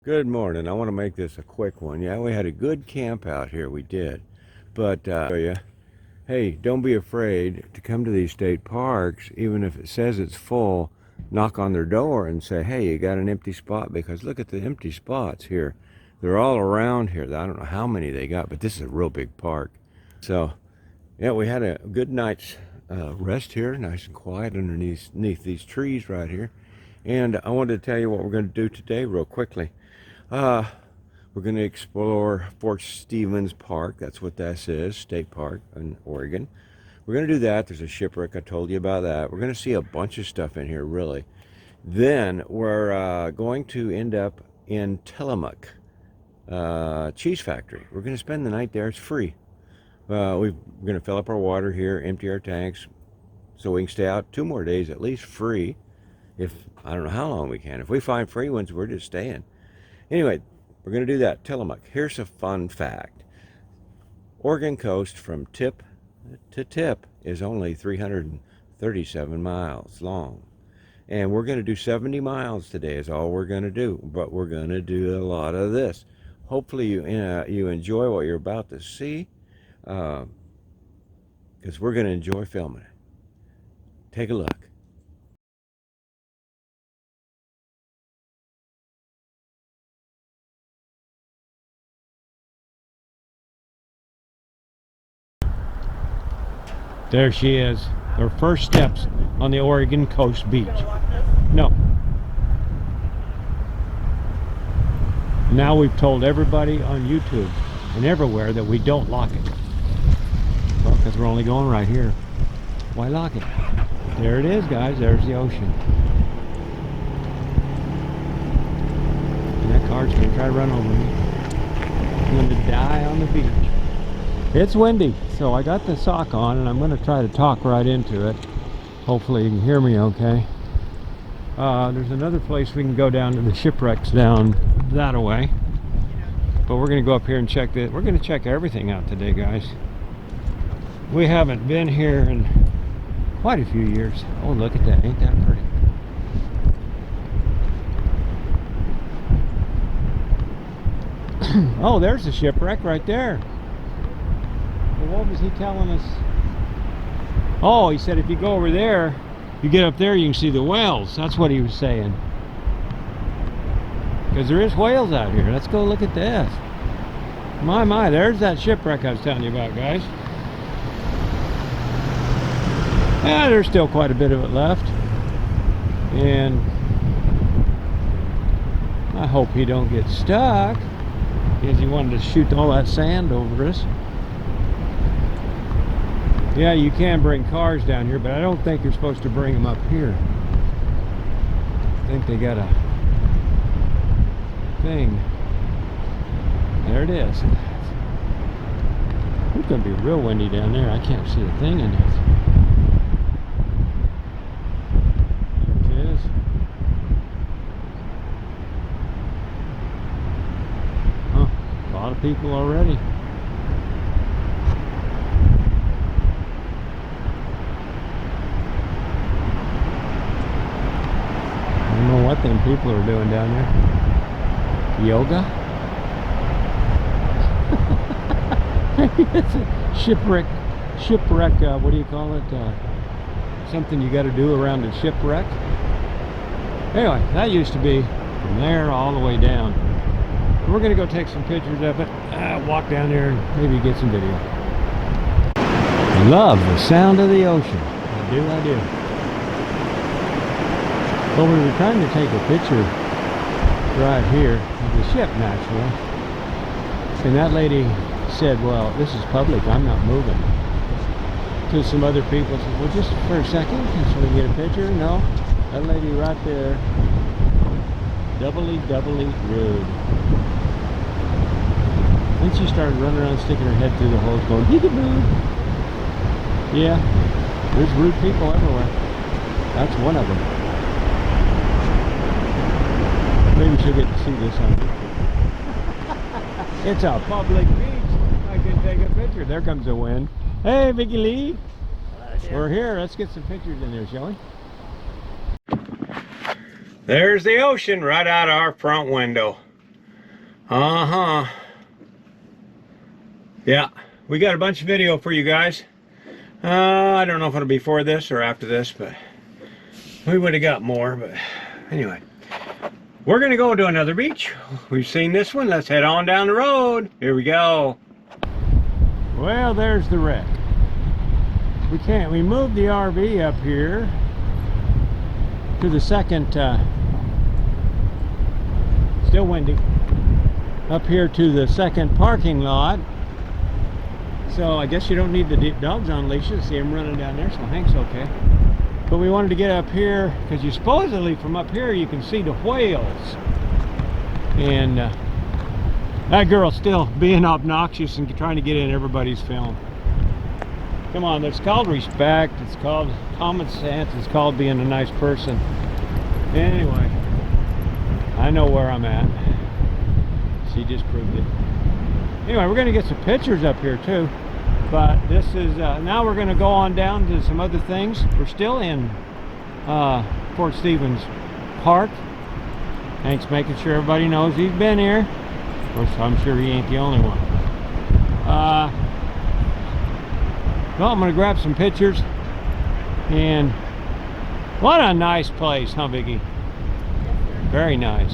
Good morning. I want to make this a quick one. Yeah, we had a good camp out here. We did. But, hey, don't be afraid to come to these state parks, even if it says it's full. Knock on their door and say, hey, you got an empty spot? Because look at the empty spots here. They're all around here. I don't know how many they got, but this is a real big park. So, yeah, we had a good night's rest here, nice and quiet underneath these trees right here. And I wanted to tell you what we're going to do today real quickly. Uh, we're going to explore Fort Stevens Park. That's what this is, State Park in Oregon. We're going to do that. There's a shipwreck. I told you about that. We're going to see a bunch of stuff in here, really. Then we're going to end up in Tillamook cheese factory. We're going to spend the night there. It's free. We're going to fill up our water here, empty our tanks, so we can stay out 2 more days at least free. If I don't know how long we can. If we find free ones, we're just staying. Anyway, we're going to do that. Tillamook. Here's a fun fact. Oregon coast from tip to tip is only 337 miles long. And we're going to do 70 miles today is all we're going to do. But we're going to do a lot of this. Hopefully you enjoy what you're about to see. Because we're going to enjoy filming it. Take a look. There she is, her first steps on the Oregon coast beach. No. Now we've told everybody on YouTube and everywhere that we don't lock it. Well, because we're only going right here. Why lock it? There it is, guys. There's the ocean. And that car's going to try to run over me. I'm going to die on the beach. It's windy, so I got the sock on and I'm going to try to talk right into it. Hopefully you can hear me okay. There's another place we can go down to the shipwrecks down that way. But we're going to go up here and check that. We're going to check everything out today, guys. We haven't been here in quite a few years. Oh, look at that. Ain't that pretty? Oh, there's the shipwreck right there. What was he telling us? Oh, he said if you go over there, you get up there, you can see the whales. That's what he was saying. Because there is whales out here. Let's go look at this. My, there's that shipwreck I was telling you about, guys. Yeah, there's still quite a bit of it left. And I hope he don't get stuck, because he wanted to shoot all that sand over us. Yeah, you can bring cars down here, but I don't think you're supposed to bring them up here. I think they got a thing. There it is. It's going to be real windy down there. I can't see a thing in it. There it is. Huh, a lot of people already. I don't know what them people are doing down there. Yoga? It's a shipwreck, what do you call it? Something you got to do around a shipwreck. Anyway, that used to be from there all the way down. We're going to go take some pictures of it, walk down there and maybe get some video. I love the sound of the ocean. I do. Well, we were trying to take a picture right here of the ship, naturally. And that lady said, well, this is public, I'm not moving. To some other people said, well, just for a second, so we can get a picture. No, that lady right there, doubly rude. Then she started running around, sticking her head through the holes, going, peekaboo. Yeah, there's rude people everywhere. That's one of them. Maybe she'll get to see this on YouTube. It's a public beach. I can take a picture. There comes the wind. Hey, Vicky Lee. We're here. Let's get some pictures in there, shall we? There's the ocean right out our front window. Uh-huh. Yeah, we got a bunch of video for you guys. I don't know if it'll be before this or after this, but we would have got more. But anyway, we're going to go to another beach. We've seen this one. Let's head on down the road. Here we go. Well, there's the wreck. We moved the RV up here to the second, still windy, up here to the second parking lot. So I guess you don't need the dogs on leashes. See them running down there, so Hank's okay. But we wanted to get up here because you supposedly from up here you can see the whales. And that girl's still being obnoxious and trying to get in everybody's film. Come on, it's called respect, it's called common sense, it's called being a nice person. Anyway, I know where I'm at. She just proved it. Anyway, we're going to get some pictures up here too. But this is, now we're going to go on down to some other things. We're still in Fort Stevens Park. Hank's making sure everybody knows he's been here. Of course, I'm sure he ain't the only one. Well, I'm going to grab some pictures. And what a nice place, huh, Vicky? Very nice.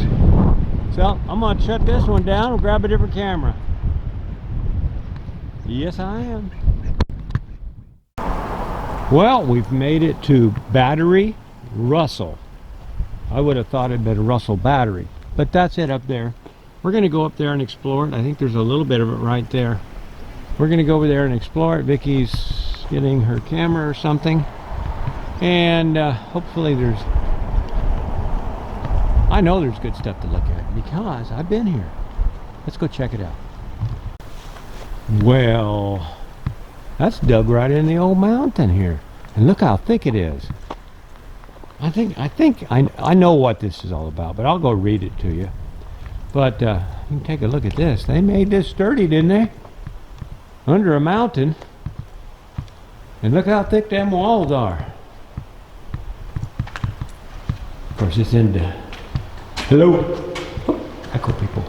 So, I'm going to shut this one down and grab a different camera. Yes, I am. Well, we've made it to Battery Russell. I would have thought it'd been Russell Battery, but that's it up there. We're going to go up there and explore it. I think there's a little bit of it right there. We're going to go over there and explore it. Vicky's getting her camera or something. And hopefully I know there's good stuff to look at because I've been here. Let's go check it out. Well, that's dug right in the old mountain here. And look how thick it is. I think I know what this is all about, but I'll go read it to you. But you can take a look at this. They made this sturdy, didn't they? Under a mountain. And look how thick them walls are. Of course, it's in the... Hello. Oh, echo people.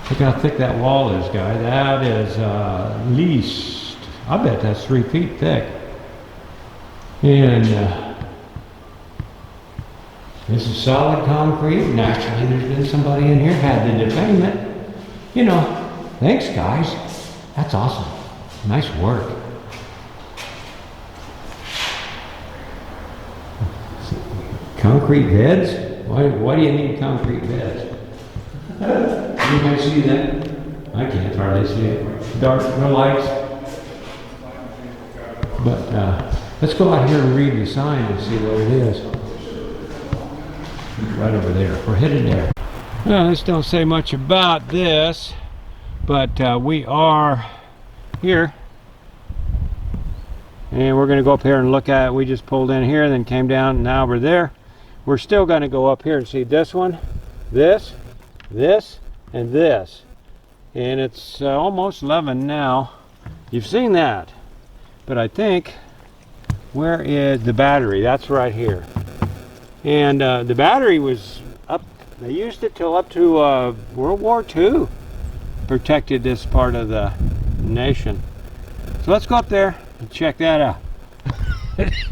Look how thick that wall is, guy. That is at least, I bet that's 3 feet thick. And this is solid concrete. Naturally, there's been somebody in here had the defacement. You know, thanks, guys. That's awesome. Nice work. Concrete beds? Why do you need concrete beds? You might see that. I can't hardly see it. Dark, no lights. But let's go out here and read the sign and see what it is. Right over there. We're headed there. Well, this don't say much about this, but we are here. And we're going to go up here and look at it. We just pulled in here, then came down, and now we're there. We're still going to go up here and see this one, this, and this. And it's almost 11 now. You've seen that. But I think, where is the battery? That's right here. And the battery was up, they used it till up to World War II. Protected this part of the nation. So let's go up there and check that out.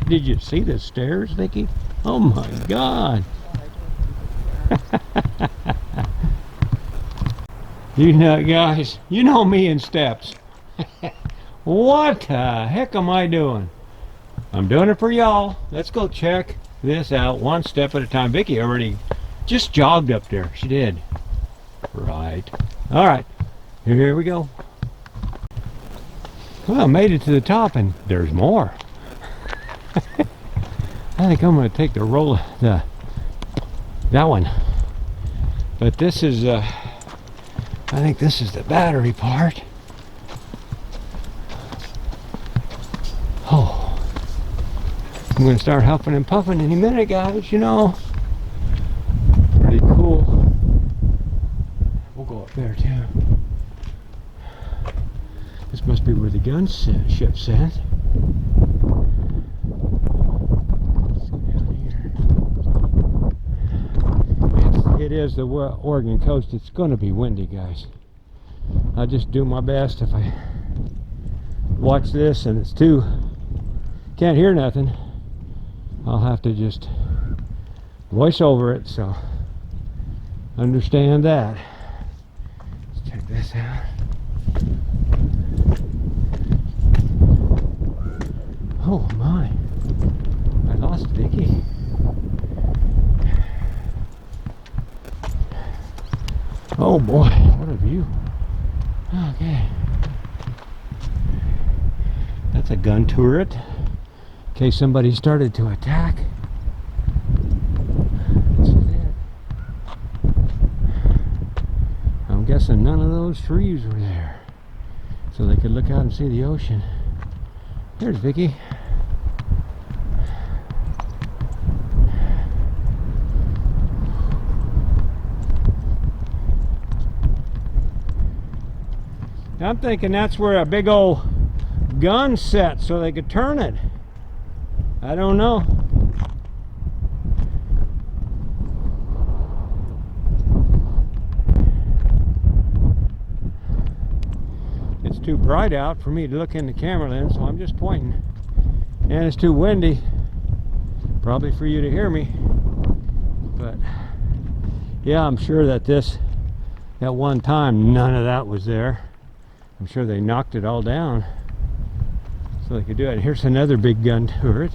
Did you see the stairs, Vicky? Oh my God. You know, guys, you know me in steps. What the heck am I doing? I'm doing it for y'all. Let's go check this out one step at a time. Vicky already just jogged up there. She did. Right. All right. Here we go. Well, I made it to the top and there's more. I think I'm going to take the roll of that one. But this is I think this is the battery part. Oh, I'm going to start huffing and puffing any minute, guys, you know. Pretty cool. We'll go up there too. This must be where the gunship sat. Let's go down here. It is the Oregon coast, it's going to be windy, guys. I'll just do my best. If I watch this and it's too, can't hear nothing, I'll have to just voice over it, so understand that. Let's check this out. Oh my, I lost Vicky. Oh boy, what a view. Okay. That's a gun turret, in case somebody started to attack. That's it. I'm guessing none of those trees were there, so they could look out and see the ocean. There's Vicky. I'm thinking that's where a big old gun set so they could turn it. I don't know. It's too bright out for me to look in the camera lens, so I'm just pointing. And it's too windy, probably for you to hear me. But yeah, I'm sure that at one time, none of that was there. I'm sure they knocked it all down so they could do it. Here's another big gun turret.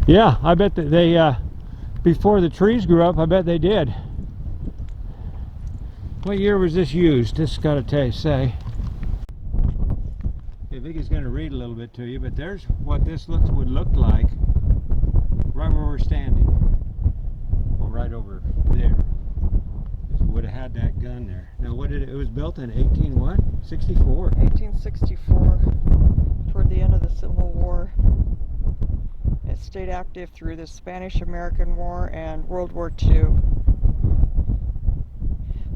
Yeah, I bet that they, before the trees grew up, I bet they did. What year was this used? This got to say. Okay, Vicky's going to read a little bit to you, but there's what this would look like. Right where we're standing. Well, right over there. This would have had that gun there. Now, what did it was built in 1864? 1864, toward the end of the Civil War. It stayed active through the Spanish-American War and World War II.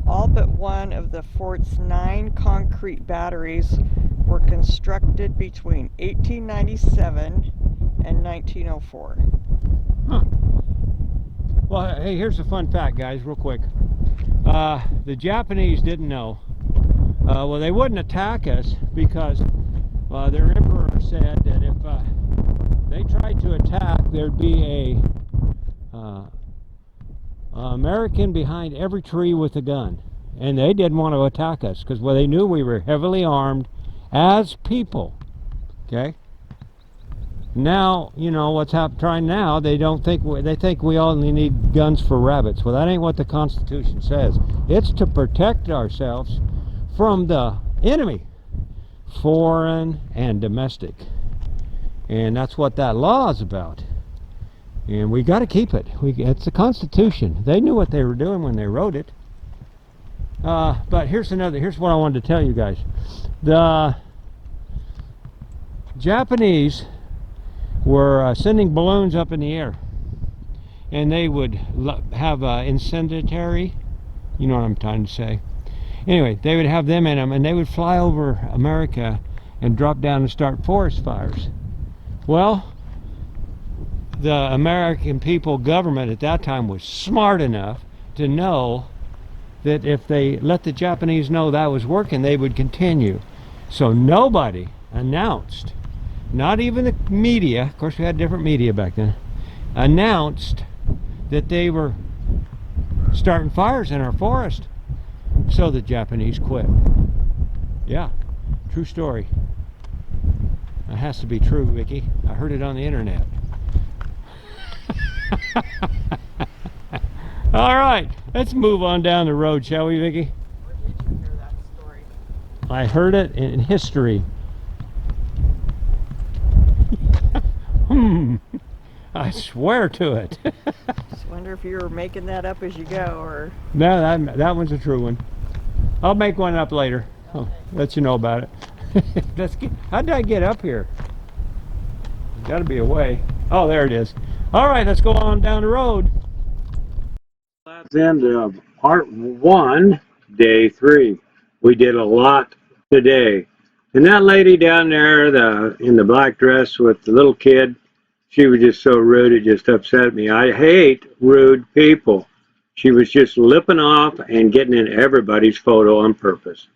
All but one of the fort's 9 concrete batteries were constructed between 1897 and 1904. Huh. Well, hey, here's a fun fact, guys, real quick. The Japanese didn't know. Well, they wouldn't attack us because their emperor said that if they tried to attack, there'd be a American behind every tree with a gun. And they didn't want to attack us because, well, they knew we were heavily armed as people. Okay? Now, you know what's trying now, they think we only need guns for rabbits. Well, that ain't what the Constitution says. It's to protect ourselves from the enemy, foreign and domestic. And that's what that law is about. And we got to keep it. It's the Constitution. They knew what they were doing when they wrote it. But here's what I wanted to tell you guys. The Japanese were sending balloons up in the air, and they would have incendiary, you know what I'm trying to say. Anyway, they would have them in them, and they would fly over America and drop down and start forest fires. Well, the American government at that time was smart enough to know that if they let the Japanese know that was working, they would continue. So nobody announced, not even the media, of course we had different media back then, announced that they were starting fires in our forest. So the Japanese quit. Yeah, true story. That has to be true, Vicky. I heard it on the internet. All right, let's move on down the road, shall we, Vicky? Where did you hear that story? I heard it in history. I swear to it. Just wonder if you were making that up as you go, or... No, that one's a true one. I'll make one up later. Okay. I'll let you know about it. How did I get up here? There's got to be a way. Oh, there it is. All right, let's go on down the road. That's the end of part 1, day 3. We did a lot today. And that lady down there, in the black dress with the little kid, she was just so rude, it just upset me. I hate rude people. She was just lipping off and getting in everybody's photo on purpose.